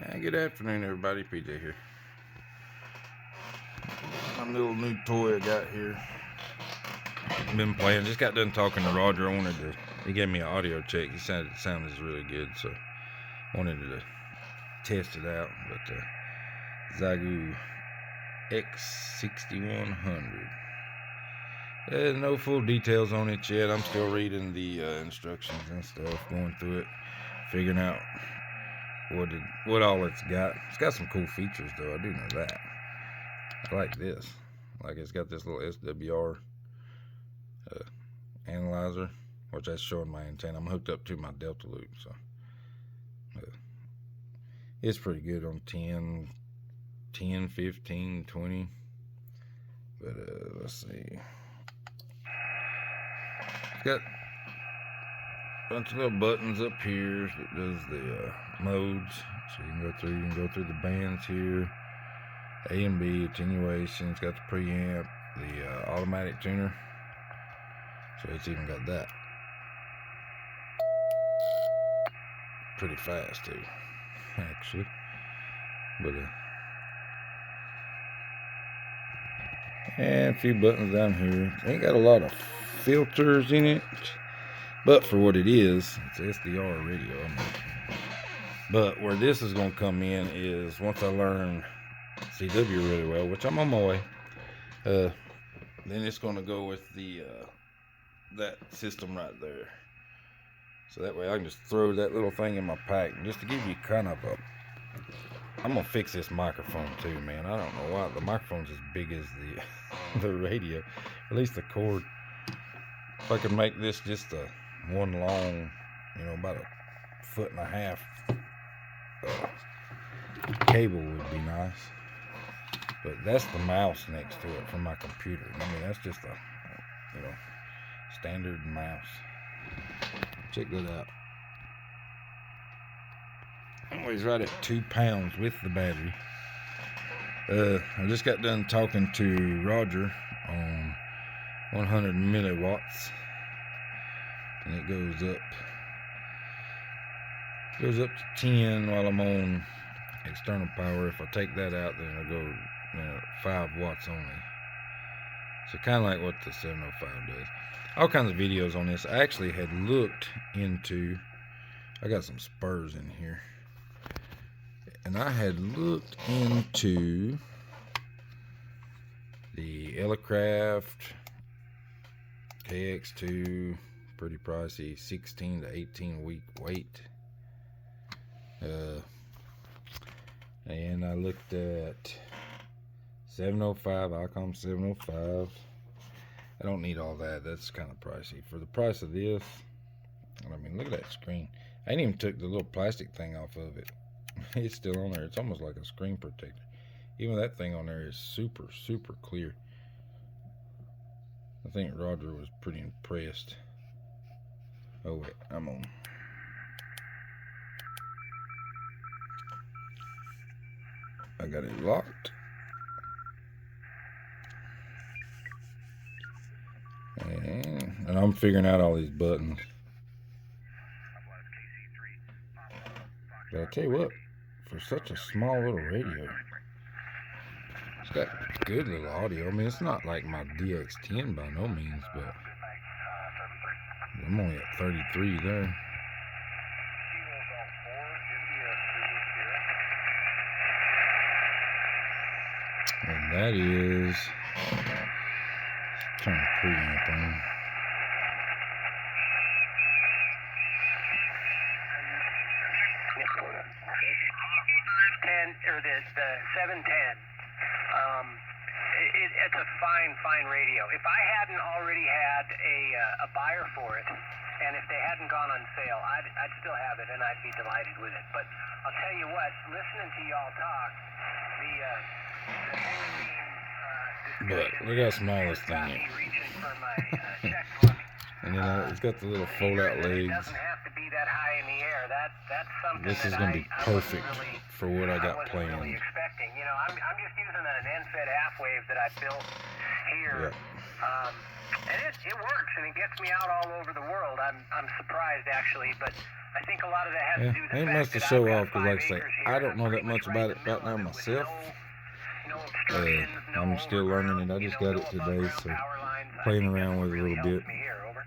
Good afternoon, everybody. PJ here. My little new toy I got here. Been playing. Just got done talking to Roger. He gave me an audio check. He said it sounded really good, so wanted to test it out. But Xiegu x6100. No full details on it yet. I'm still reading the instructions and stuff, going through it, figuring out what all it's got. It's got some cool features though, I do know that. I like this. Like, it's got this little SWR analyzer, which that's showing my antenna. I'm hooked up to my Delta loop, so it's pretty good on 10, 15, 20. But let's see. It's got a bunch of little buttons up here that does the modes, so you can go through the bands here. A and B, attenuation. It's got the preamp, the automatic tuner, so it's even got that. Pretty fast too, actually. But and a few buttons down here. Ain't got a lot of filters in it, but for what it is, it's SDR radio. But where this is going to come in is once I learn CW really well, which I'm on my way, then it's going to go with the that system right there. So that way I can just throw that little thing in my pack. And just to give you kind of I'm going to fix this microphone too, man. I don't know why. The microphone's as big as the radio. At least the cord. If I could make this just one long, about 1.5 foot cable would be nice. But that's the mouse next to it from my computer. I mean, that's just a, standard mouse. Check that out. It weighs right at 2 pounds with the battery. I just got done talking to Roger on 100 milliwatts, and it goes up to 10 while I'm on external power. If I take that out, then it'll go 5 watts only. So kind of like what the 705 does. All kinds of videos on this. I actually had looked into, I got some spurs in here, and I had looked into the Elecraft KX2, pretty pricey, 16 to 18 week weight. And I looked at 705, Icom 705. I don't need all that. That's kind of pricey. For the price of this, I mean, look at that screen. I ain't even took the little plastic thing off of it. It's still on there. It's almost like a screen protector. Even that thing on there is super, super clear. I think Roger was pretty impressed. Oh wait, I'm on. I got it locked. And I'm figuring out all these buttons. But I'll tell you what, for such a small little radio, it's got good little audio. I mean, it's not like my DX10 by no means, but I'm only at 33 there. And that is, turn the preamp on. The 710. It's a fine radio. If I hadn't already had a buyer for it, and if they hadn't gone on sale, I'd still have it, and I'd be delighted with it. But I'll tell you what, listening to y'all talk, the but look how small this thing is. Reaching for my checkbook. And then it's got the little fold-out legs. It doesn't have to be that high in the air. That's something. This is going to be perfect for what I got planned. Really expecting. I'm just using an end-fed half wave that I built here. Yep. And it works, and it gets me out all over the world. I'm surprised, actually, but I think a lot of that has to do with the ain't fact much to that show I've got off, because 5 like I say, acres here, I and don't I'm know that pretty much much about right it in the right middle now of it with myself. no obstructions, no I'm still learning it. I overground, just got no it above today, ground so power lines. I playing think that's around what with it a really little helps bit. me here. Over.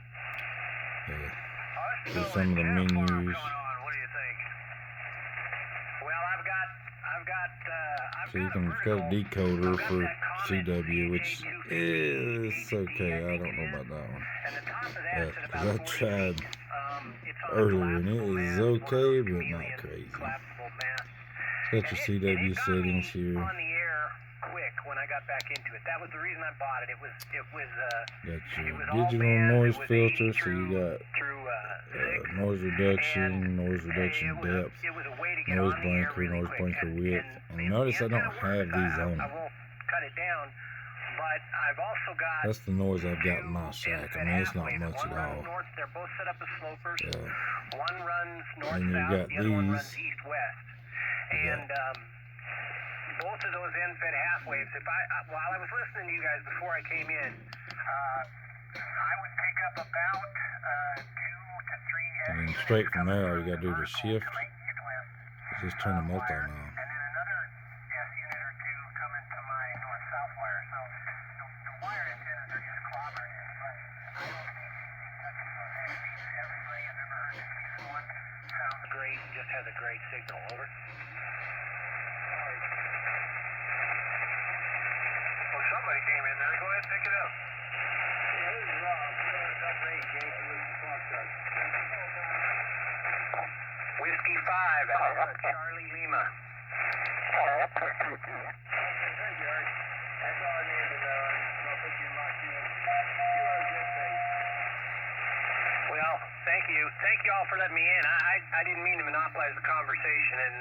There's some of the menus. What do you think? Well, So you can got a decoder for CW, which is okay. I don't know about that one. Because I tried earlier and it is okay, but not crazy. It's got your CW settings here. On the air quick when I got back into it. That was the reason I bought it. It was Got your digital noise filter, so you got noise reduction depth, noise blanker width. And notice I don't have these on. I won't cut it down, but I've also got. That's the noise I've got in my shack. I mean, it's not much at all. They're both set up as slopers. Yeah. One runs north And you south, got the other one runs these. east west. And both of those end-fed half waves. While I was listening to you guys before I came in, I would pick up about 2 to 3. And then straight from there, all you gotta do is shift. Just turn the multi now. And then another S unit or 2 coming to my north-south wire. So the wire antennas are just clobbering it, but I don't think anything touches those headsets. Everybody I've ever heard that uses one sounds great and just has a great signal. Over. Well, somebody came in there. Go ahead and pick it up. Yeah, this is Rob. That's great, Jake. It was the clock truck. Whiskey 5, Alpha Charlie Lima. Thank you, Eric. That's all I needed to know. I'll put you in my queue. You are a good thing. Well, thank you. Thank you all for letting me in. I didn't mean to monopolize the conversation, and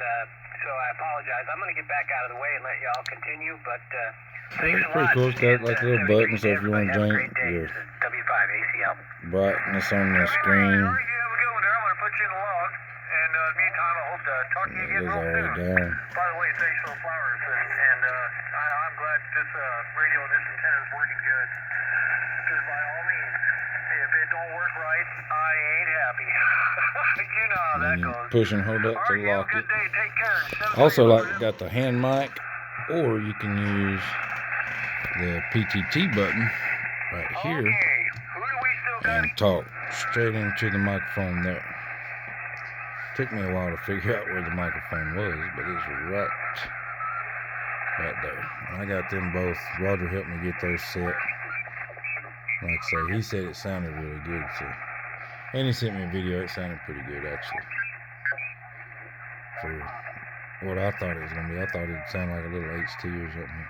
so I apologize. I'm going to get back out of the way and let y'all continue, but thanks a lot. Pretty cool. It's got like a little button, so if you want to change your W5 ACL. brightness on the screen, Meantime, I hope to talk to you it again goes all real the way soon. down. By the way, thanks for the flowers, and I'm glad this radio and this antenna is working good. Because by all means, if it don't work right, I ain't happy. You know how that goes. Push and hold up to lock it. Day. Take care. Also, like, got the hand mic, or you can use the PTT button right here and talk straight into the microphone there. Took me a while to figure out where the microphone was, but it's right there. And I got them both. Roger helped me get those set. Like I say, he said it sounded really good, so. And he sent me a video. It sounded pretty good, actually. For what I thought it was going to be. I thought it'd sound like a little HT or something.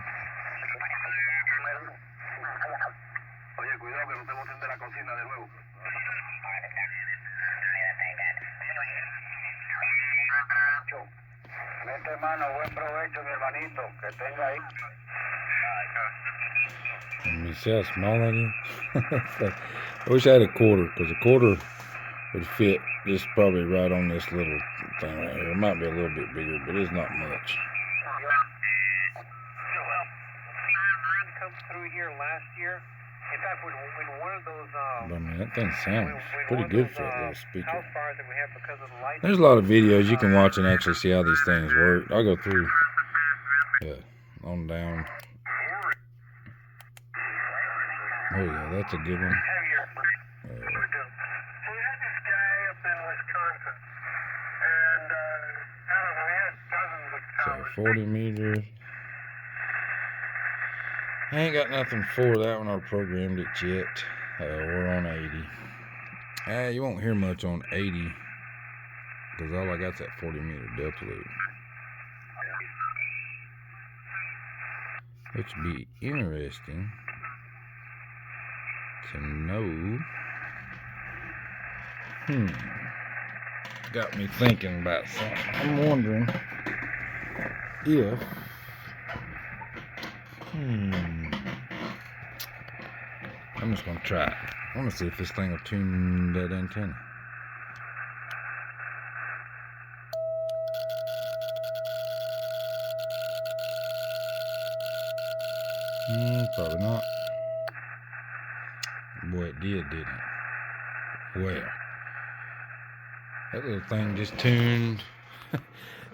Mete mano, buen provecho, mi hermanito. Que tenga ahí. And you see how small that is? I wish I had a quarter, because a quarter would fit just probably right on this little thing right here. It might be a little bit bigger, but it's not much. Come through here last year. In fact, when one of those But I mean, that thing sounds pretty good for a little speaker. house fires that we had because of the lights. There's a lot of videos you can watch and actually see how these things work. I'll go through, on down. Oh yeah, that's a good one. So we had this guy up in Wisconsin, and I don't know, he had dozens of So towers. 40 meters. I ain't got nothing for that one. I programmed it yet. We're on 80. You won't hear much on 80 because all I got's that 40 meter delta loop. Which would be interesting to know. Got me thinking about something. I'm wondering if I'm just gonna try it. I wanna see if this thing will tune that antenna. Probably not. Boy, it did, didn't it? Well, That little thing just tuned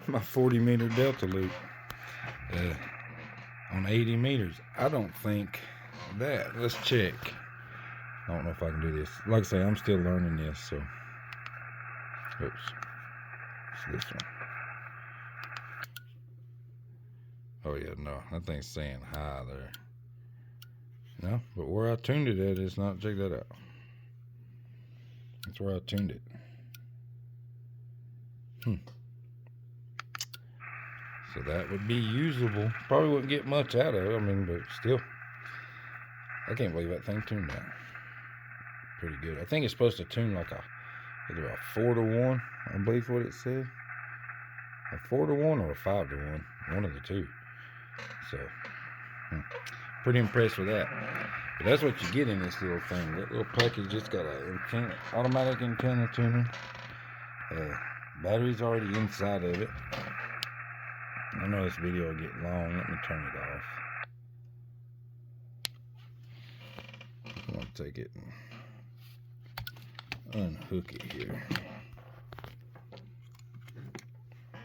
my 40-meter delta loop on 80 meters. I don't think that. Let's check. I don't know if I can do this. Like I say, I'm still learning this, so. Oops. It's this one. Oh yeah, no, that thing's saying high there. No, but where I tuned it at is not. Check that out. That's where I tuned it. So that would be usable. Probably wouldn't get much out of it. I mean, but still, I can't believe that thing tuned out. Pretty good. I think it's supposed to tune like either a 4-to-1, I believe what it said. A 4-to-1 or a 5-to-1, one of the two. So, pretty impressed with that. But that's what you get in this little thing. That little package just got an automatic antenna tuner. Battery's already inside of it. I know this video will get long. Let me turn it off. I'm going to take it and unhook it here.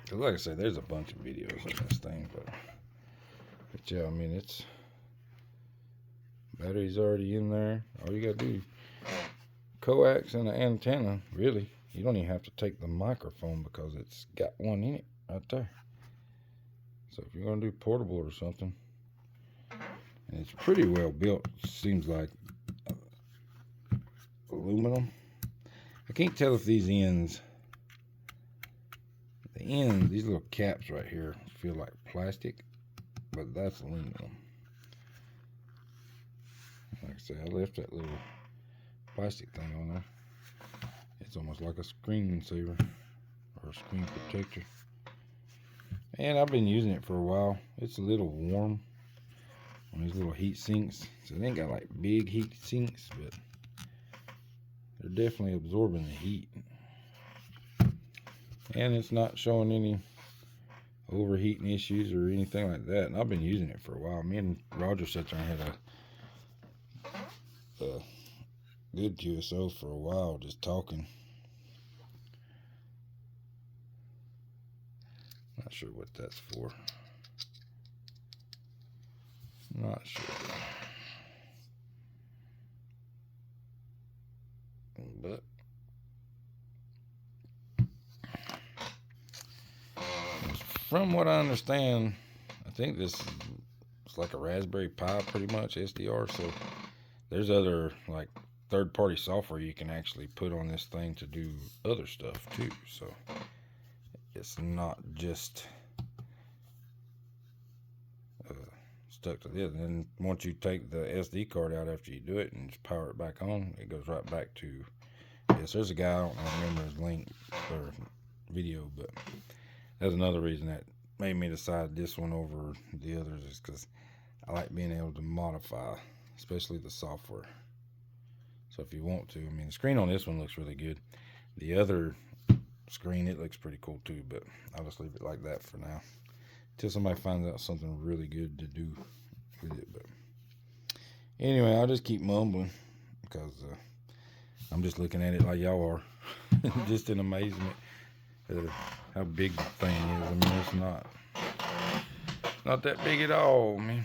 Because like I said, there's a bunch of videos on this thing. But yeah, I mean, it's... Battery's already in there. All you got to do, coax and an antenna, really. You don't even have to take the microphone because it's got one in it right there. So if you're going to do portable or something, and it's pretty well built, seems like aluminum. I can't tell if these ends, these little caps right here feel like plastic, but that's aluminum. Like I said, I left that little plastic thing on there. It's almost like a screen saver or a screen protector. And I've been using it for a while. It's a little warm on these little heat sinks. So they ain't got like big heat sinks, but they're definitely absorbing the heat. And it's not showing any overheating issues or anything like that. And I've been using it for a while. Me and Roger sat there and had a good QSO for a while, just talking. Not sure what that's for. Not sure. But from what I understand, I think this is like a Raspberry Pi, pretty much SDR. So there's other like third-party software you can actually put on this thing to do other stuff too. So it's not just stuck to this. And then once you take the SD card out after you do it and just power it back on, it goes right back to this. There's a guy, I don't remember his link or video, but that's another reason that made me decide this one over the others, is because I like being able to modify, especially the software. So if you want to, I mean, the screen on this one looks really good. The other screen, it looks pretty cool too, but I'll just leave it like that for now until somebody finds out something really good to do with it. But anyway, I'll just keep mumbling because I'm just looking at it like y'all are, just in amazement how big the thing is. I mean, it's not that big at all, man.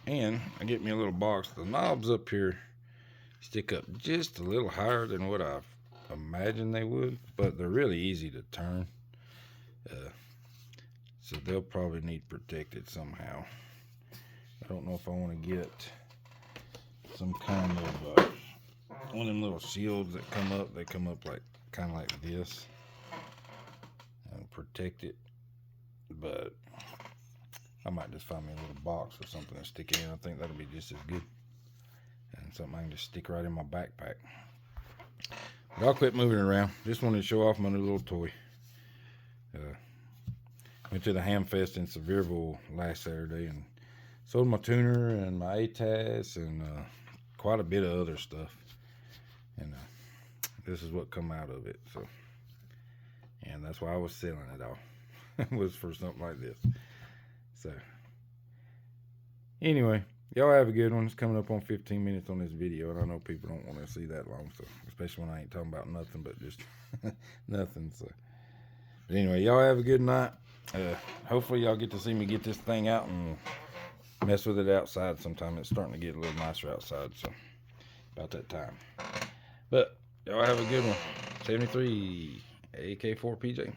And I get me a little box. The knobs up here stick up just a little higher than what I imagined they would, but they're really easy to turn. So they'll probably need protected somehow. I don't know if I want to get some kind of one of them little shields that come up. They come up like kind of like this and protect it, but I might just find me a little box or something to stick it in. I think that'll be just as good, and something I can just stick right in my backpack. But I'll quit moving around. Just wanted to show off my new little toy. Went to the Ham Fest in Sevierville last Saturday and sold my tuner and my ATAS and quite a bit of other stuff. And this is what come out of it. So, and that's why I was selling it all. It was for something like this. So, anyway, Y'all have a good one. It's coming up on 15 minutes on this video, and I know people don't want to see that long, so especially when I ain't talking about nothing but just nothing. So, but anyway, y'all have a good night. Hopefully, y'all get to see me get this thing out and mess with it outside sometime. It's starting to get a little nicer outside, so about that time. But y'all have a good one. 73 AK4 PJ.